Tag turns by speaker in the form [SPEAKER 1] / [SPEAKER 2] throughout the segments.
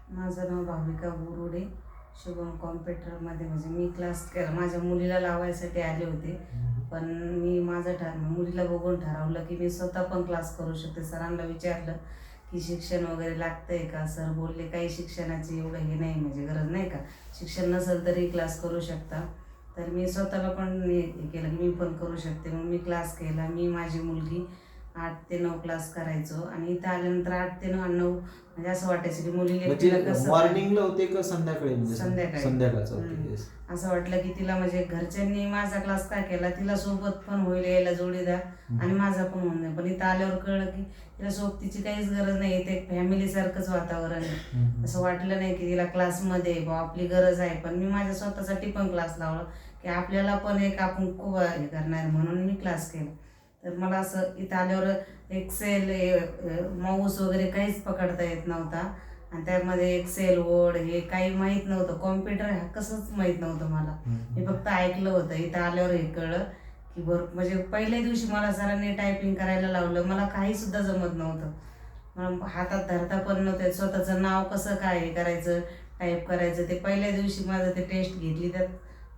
[SPEAKER 1] माझं नाव भाविका बोरुडे. शुभम कॉम्प्युटरमध्ये म्हणजे मी क्लास केला, माझ्या मुलीला लावायसाठी आले होते. पण मी मुलीला बघून ठरवलं की मी स्वतः पण क्लास करू शकते. सरांना विचारलं की शिक्षण वगैरे लागतंय का? सर बोलले काही शिक्षणाची एवढं हे नाही, म्हणजे गरज नाही का, शिक्षण नसेल तरी क्लास करू शकता. तर मी स्वतःला पण हे केलं की मी पण करू शकते. मग मी क्लास केला. मी माझी मुलगी 8 ते 9 क्लास करायचो आणि इथं आल्यानंतर 8 ते 9 म्हणजे असं वाटायचं की मुलीला
[SPEAKER 2] म्हणजे
[SPEAKER 1] एकटीला कसं काय.
[SPEAKER 2] मॉर्निंगला होते का संध्याकाळी? म्हणजे
[SPEAKER 1] संध्याकाळी.
[SPEAKER 2] संध्याकाळचं. ओके. येस.
[SPEAKER 1] असं वाटलं की तिला म्हणजे घरच्यांनी माझा क्लास काय केला, तिला सोबत पण होईल यायला जोडीदार आणि माझा पण होऊन जाईल. पण इथं आल्यावर कळलं की तिला सोबतीची काहीच गरज नाही. ते एक फॅमिलीसारखंच वातावरण आहे. असं वाटलं नाही की तिला क्लासमध्ये आपली गरज आहे. पण मी माझ्या स्वतःसाठी पण क्लास लावला की आपल्याला पण एक आपण खूप हे करणार, म्हणून मी क्लास केला. तर मला असं इथं आल्यावर एक्सेल, माऊस वगैरे काहीच पकडता येत नव्हता आणि त्यामध्ये एक्सेल, वर्ड हे काही माहीत नव्हतं. कॉम्प्युटर हा कसंच माहीत नव्हतं मला. मी फक्त ऐकलं होतं. इथं आल्यावर हे कळलं की म्हणजे पहिल्या दिवशी मला सरांनी टायपिंग करायला लावलं. मला काहीसुद्धा जमत नव्हतं. मला हातात धरता पण नव्हते. स्वतःचं नाव कसं काय हे करायचं, टाईप करायचं, ते पहिल्या दिवशी माझं ते टेस्ट घेतली, त्यात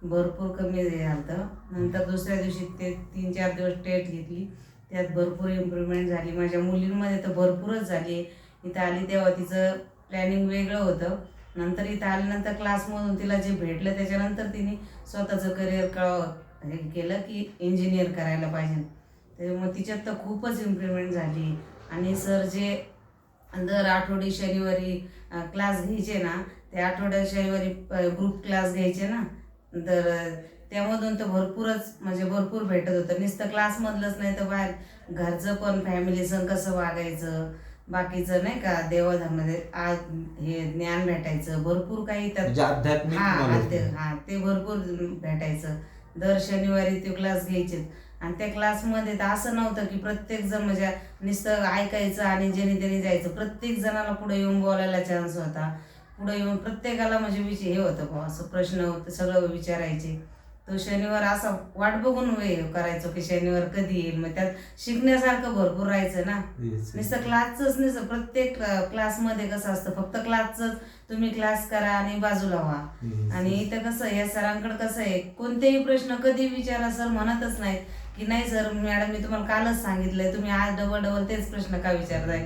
[SPEAKER 1] भरपूर कमी हे झालं. नंतर दुसऱ्या दिवशी ते 3-4 दिवस टेस्ट घेतली, त्यात भरपूर इम्प्रूव्हमेंट झाली. माझ्या मुलींमध्ये तर भरपूरच झाली. इथं आली तेव्हा तिचं प्लॅनिंग वेगळं होतं. नंतर इथं आल्यानंतर क्लासमधून तिला जे भेटलं त्याच्यानंतर तिने स्वतःचं करिअर हे केलं की इंजिनियर करायला पाहिजे. त्याच्यामुळे तिच्यात तर खूपच इम्प्रूव्हमेंट झाली. आणि सर जे दर आठवडी शनिवारी क्लास घ्यायचे ना, ते आठवड्या शनिवारी ग्रुप क्लास घ्यायचे ना, तर त्यामधून तर भरपूर भेटत होतं. नुसतं क्लासमधलंच नाही तर बाहेर घरचं पण फॅमिलीसंग कसं वागायचं, बाकीचं नाही का, देवाधर्मामध्ये आज हे ज्ञान भेटायचं भरपूर काही त्यात.
[SPEAKER 2] म्हणजे आध्यात्मिक
[SPEAKER 1] ते भरपूर भेटायचं. दर शनिवारी ते क्लास घ्यायचे आणि त्या क्लासमध्ये तर असं नव्हतं की प्रत्येक जण म्हणजे नुसतं ऐकायचं आणि ज्याने त्याने जायचं. प्रत्येक जणाला पुढे येऊन बोलायला चान्स होता. पुढे येऊन प्रत्येकाला म्हणजे हे होतं असं प्रश्न होतं, सगळं विचारायचे. तो शनिवार असा वाट बघून हे करायचो की शनिवार कधी येईल. मग त्यात शिकण्यासारखं भरपूर राहायचं ना. नुसतं क्लासच नसतं, प्रत्येक क्लासमध्ये कसं असतं, फक्त क्लासच तुम्ही क्लास करा आणि बाजूला व्हा. आणि इथं कसं, या सरांकडे कसं आहे, कोणतेही प्रश्न कधी विचारा सर म्हणतच नाहीत की नाही सर मॅडम मी तुम्हाला कालच सांगितलंय, तुम्ही आज डबल तेच प्रश्न का विचारताय.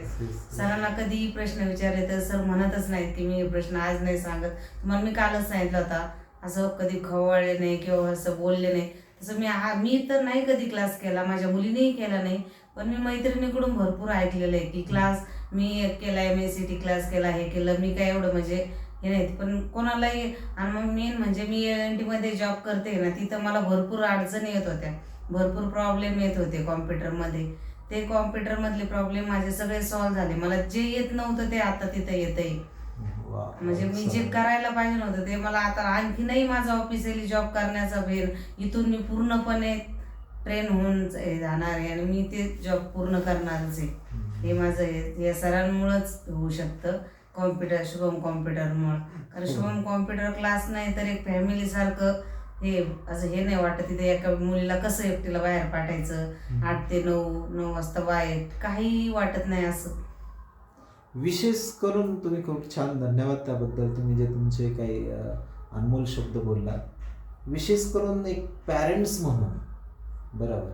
[SPEAKER 1] सरांना कधीही प्रश्न विचारले तर सर म्हणतच नाहीत की मी हे प्रश्न आज नाही सांगत, तुम्हाला मी कालच सांगितलं होता. असं कधी खवळले नाही किंवा असं बोलले नाही. तसं मी तर नाही कधी क्लास केला, माझ्या मुलीनेही केला नाही. पण मी मैत्रिणीकडून भरपूर ऐकलेलं आहे की क्लास मी केला, MSCT क्लास केला, हे केलं. मी काय एवढं म्हणजे हे नाही. पण कोणालाही, आणि मग मेन म्हणजे मी LNT मध्ये जॉब करते ना, तिथं मला भरपूर अडचणी येत होत्या, भरपूर प्रॉब्लेम येत होते कॉम्प्युटरमध्ये. ते कॉम्प्युटरमधले प्रॉब्लेम माझे सगळे सॉल्व्ह झाले. मला जे येत नव्हतं ते आता तिथं येतंय. म्हणजे मी जे करायला पाहिजे नव्हतं ते मला आता आणखीनही माझा ऑफिशियली जॉब करण्याचा इथून मी पूर्णपणे ट्रेन होऊन जाणार आहे आणि मी ते जॉब पूर्ण करणारच आहे. हे माझं या सरांमुळंच होऊ शकतं, शुभम कॉम्प्युटरमुळं. कारण शुभम कॉम्प्युटर क्लास नाही तर एक फॅमिलीसारखं हे असं हे नाही वाटत. तिथे एका मुलीला कसं एकटीला बाहेर पाठायचं, 8 ते 9 वाजता बाहेर, काहीही वाटत नाही असं.
[SPEAKER 2] विशेष करून तुम्ही खूप छान, धन्यवाद त्याबद्दल. तुम्ही जे तुमचे काही अनमोल शब्द बोलला, विशेष करून एक पॅरेंट्स म्हणून, बरोबर,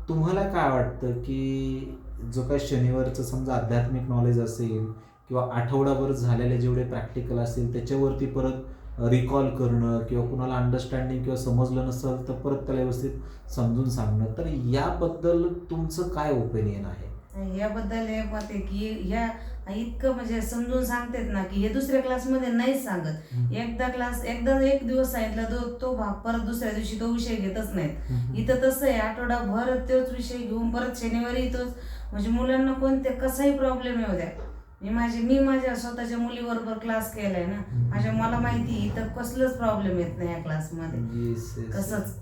[SPEAKER 2] तुम्हाला काय वाटतं की जो काही शनिवारचं समजा आध्यात्मिक नॉलेज असेल किंवा आठवडाभर झालेले जेवढे प्रॅक्टिकल असतील त्याच्यावरती परत रिकॉल करणं किंवा कुणाला अंडरस्टँडिंग किंवा समजलं नसेल तर परत त्याला व्यवस्थित समजून सांगणं, तर याबद्दल तुमचं काय ओपिनियन आहे?
[SPEAKER 1] याबद्दल हे मत आहे की ह्या इतकं म्हणजे समजून सांगतात ना की हे दुसऱ्या क्लासमध्ये नाहीच सांगत. एकदा एक दिवस सांगितला तो भाग परत दुसऱ्या दिवशी तो विषय घेतच नाहीत. इथं तसं आहे, आठवडाभर तोच विषय घेऊन परत शनिवारी तोच. म्हणजे मुलांना कोणते कसाही प्रॉब्लेम येऊ द्या, मी माझ्या स्वतःच्या मुलीबरोबर क्लास केलाय ना, मला माहिती इथं कसलंच प्रॉब्लेम येत नाही या क्लासमध्ये. कसंच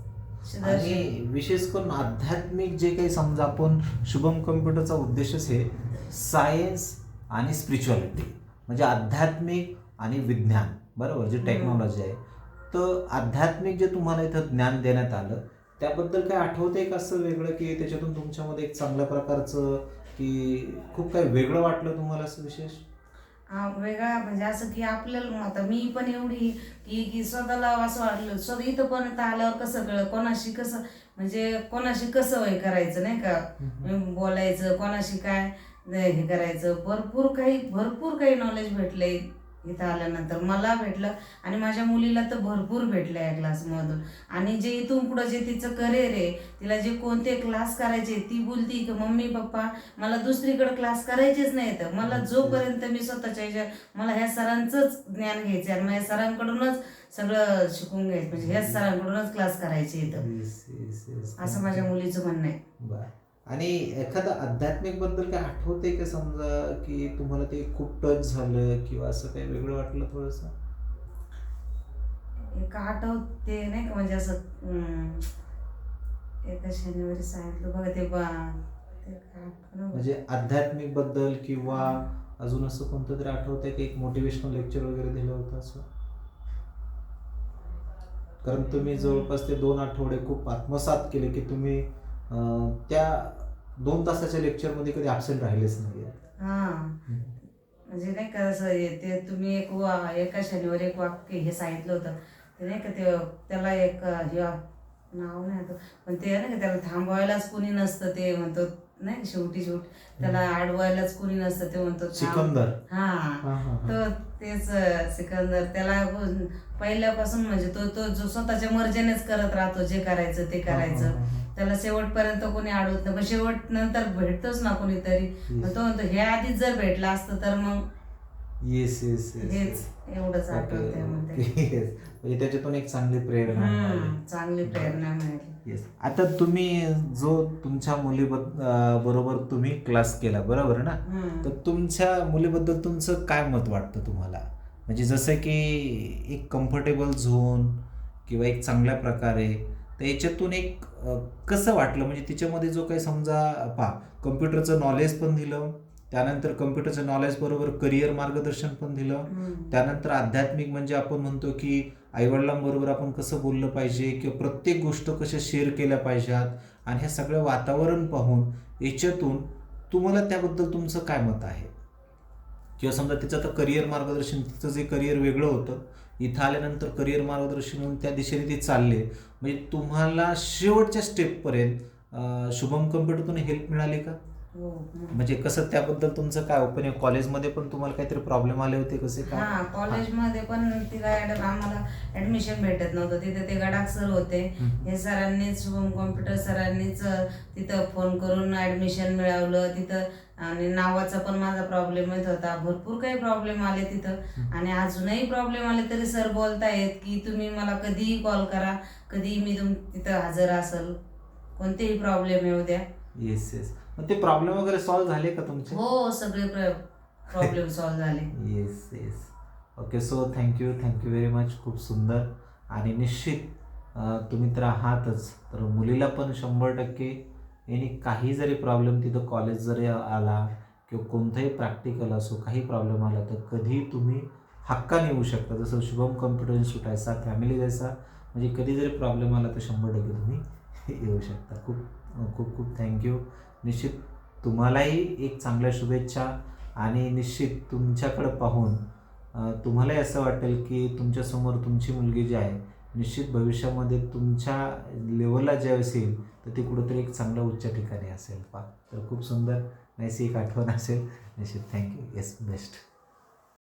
[SPEAKER 2] आणि विशेष करून आध्यात्मिक जे काही समजा आपण शुभम कम्प्युटरचा उद्देशच हे सायन्स आणि स्पिरिच्युअलिटी, म्हणजे आध्यात्मिक आणि विज्ञान, बरोबर, जे टेक्नॉलॉजी आहे. तर आध्यात्मिक जे तुम्हाला इथं ज्ञान देण्यात आलं त्याबद्दल काय आठवतंय का असं वेगळं की त्याच्यातून तुमच्यामध्ये एक चांगल्या प्रकारचं की खूप काही वेगळं वाटलं तुम्हाला असं विशेष?
[SPEAKER 1] हा वेगळा म्हणजे असं की आपल्याला आता मी पण एवढी की स्वतःला असं वाटलं स्वतः इथं पण आल्यावर कसं कळलं कोणाशी कसं म्हणजे कोणाशी कसं वय करायचं नाही का बोलायचं कोणाशी काय हे करायचं भरपूर काही नॉलेज भेटलंय इथं आल्यानंतर मला भेटलं आणि माझ्या मुलीला तर भरपूर भेटलं या क्लासमधून. आणि जे इथून पुढं जे तिचं करिअर आहे तिला जे कोणते क्लास करायचे ती बोलती की मम्मी पप्पा मला दुसरीकडे क्लास करायचेच नाही तर मला जोपर्यंत मी स्वतःच्या ह्याच्या मला ह्या सरांचंच ज्ञान घ्यायचं आणि माझ्या सरांकडूनच सगळं शिकून घ्यायचं म्हणजे ह्याच सरांकडूनच क्लास करायचे इथं असं माझ्या मुलीचं म्हणणं आहे.
[SPEAKER 2] बरं. आणि एखादं आध्यात्मिक बद्दल काय आठवते का समजा की तुम्हाला ते खूप टच झालं किंवा असं काही वेगळं वाटलं थोडंसं?
[SPEAKER 1] एक आठवते नाही का म्हणजे असं एका शनिवारी सांगितलं बघा ते काय आठवलं बघ.
[SPEAKER 2] म्हणजे आध्यात्मिक बद्दल किंवा अजून असं कोणतं तरी आठवतंय की एक मोटिवेशनल लेक्चर वगैरे दिलं होतं असं? कारण तुम्ही जवळपास ते 2 आठवडे खूप आत्मसात केले की तुम्ही त्या 2 तासाच्या लेक्चरमध्ये कधी ॲब्सेंट राहिलेच नाही.
[SPEAKER 1] हा म्हणजे नाही का असं ते तुम्ही एका शनिवारी एक वाक्य हे सांगितलं होतं ते नाही का ते त्याला एक हे नाव नाही आठवत पण ते नाही का त्याला थांबवायलाच कोणी नसतं ते म्हणतो नाही शेवटी त्याला अडवायलाच कोणी नसतं ते म्हणतो
[SPEAKER 2] सिकंदर.
[SPEAKER 1] हा तर तेच सिकंदर त्याला पहिल्यापासून म्हणजे तो जो स्वतःच्या मर्जीनेच करत राहतो जे करायचं ते करायचं त्याला शेवटपर्यंत कोणी अडवत नाही पण शेवट नंतर भेटतोच ना कोणीतरी मग तो म्हणतो हे आधीच जर भेटलं असतं तर मग
[SPEAKER 2] येस
[SPEAKER 1] हेच एवढंच आठवतंय म्हणते.
[SPEAKER 2] म्हणजे त्याच्यातून एक चांगली प्रेरणा मिळाली.
[SPEAKER 1] चांगली प्रेरणा मिळाली.
[SPEAKER 2] येस. आता तुम्ही जो तुमच्या बरोबर तुम्ही क्लास केला बरोबर ना, तर तुमच्या मुलीबद्दल तुमचं काय मत वाटतं तुम्हाला? म्हणजे जसं की एक कम्फर्टेबल झोन किंवा एक चांगल्या प्रकारे तर याच्यातून एक कसं वाटलं म्हणजे तिच्यामध्ये जो काही समजा कम्प्युटरचं नॉलेज पण दिलं त्यानंतर कम्प्युटरचं नॉलेज बरोबर करिअर मार्गदर्शन पण दिलं त्यानंतर आध्यात्मिक म्हणजे आपण म्हणतो की आईवडिलांबरोबर आपण कसं बोललं पाहिजे किंवा प्रत्येक गोष्ट कशा शेअर केल्या पाहिजेत आणि हे सगळं वातावरण पाहून याच्यातून तुम्हाला त्याबद्दल तुमचं काय मत आहे? किंवा समजा तिचं आता करिअर मार्गदर्शन तिचं जे करिअर वेगळं होतं इथं आल्यानंतर करिअर मार्गदर्शन होऊन त्या दिशेने ते चालले म्हणजे तुम्हाला शेवटच्या स्टेपपर्यंत शुभम कम्प्युटरतून हेल्प मिळाली का? म्हणजे कसं त्याबद्दल तुमचं काय ओपिनियन? कॉलेजमध्ये पण तुम्हाला काहीतरी प्रॉब्लेम आले होते कसे काय?
[SPEAKER 1] हा कॉलेजमध्ये पण तिला आम्हाला ऍडमिशन भेटत नव्हतं तिथे ते गडाख सर होते हे सरांनीच शुभम कॉम्प्युटर सरांनीच तिथं फोन करून ऍडमिशन मिळवलं तिथं. आणि नावाचा पण माझा प्रॉब्लेम येत होता भरपूर काही प्रॉब्लेम आले तिथं आणि अजूनही प्रॉब्लेम आले तरी सर बोलतायत की तुम्ही मला कधीही कॉल करा कधीही मी तिथं हजर असेल कोणतेही प्रॉब्लेम येऊ द्या.
[SPEAKER 2] येस. मग ते प्रॉब्लेम वगैरे सॉल्व्ह झाले का तुमचे?
[SPEAKER 1] हो सगळे प्रॉब्लेम सॉल्व्ह झाले.
[SPEAKER 2] Yes. Okay. So thank you very much. खूप सुंदर. आणि निश्चित तुम्ही तर आहातच तर मुलीला पण 100% यांनी काही जरी प्रॉब्लेम तिथं कॉलेज जरी आला किंवा कोणताही प्रॅक्टिकल असो काही प्रॉब्लेम आला तर कधी तुम्ही हक्काने येऊ शकता. जसं शुभम कम्प्युटर इन्स्टिट्यूट ऐसा फॅमिली जैसा म्हणजे कधी जरी प्रॉब्लेम आला तर 100% तुम्ही येऊ शकता. खूप थँक्यू. निश्चित तुम्हालाही एक चांगल्या शुभेच्छा आणि निश्चित तुमच्याकडं पाहून तुम्हालाही असं वाटेल की तुमच्यासमोर तुमची मुलगी जी आहे निश्चित भविष्यामध्ये तुमच्या लेवलला ज्यावेळेस येईल तर ती कुठंतरी एक चांगल्या उच्च ठिकाणी असेल तर खूप सुंदर नाहीसी एक आठवण असेल. निश्चित. थँक्यू. येस. बेस्ट.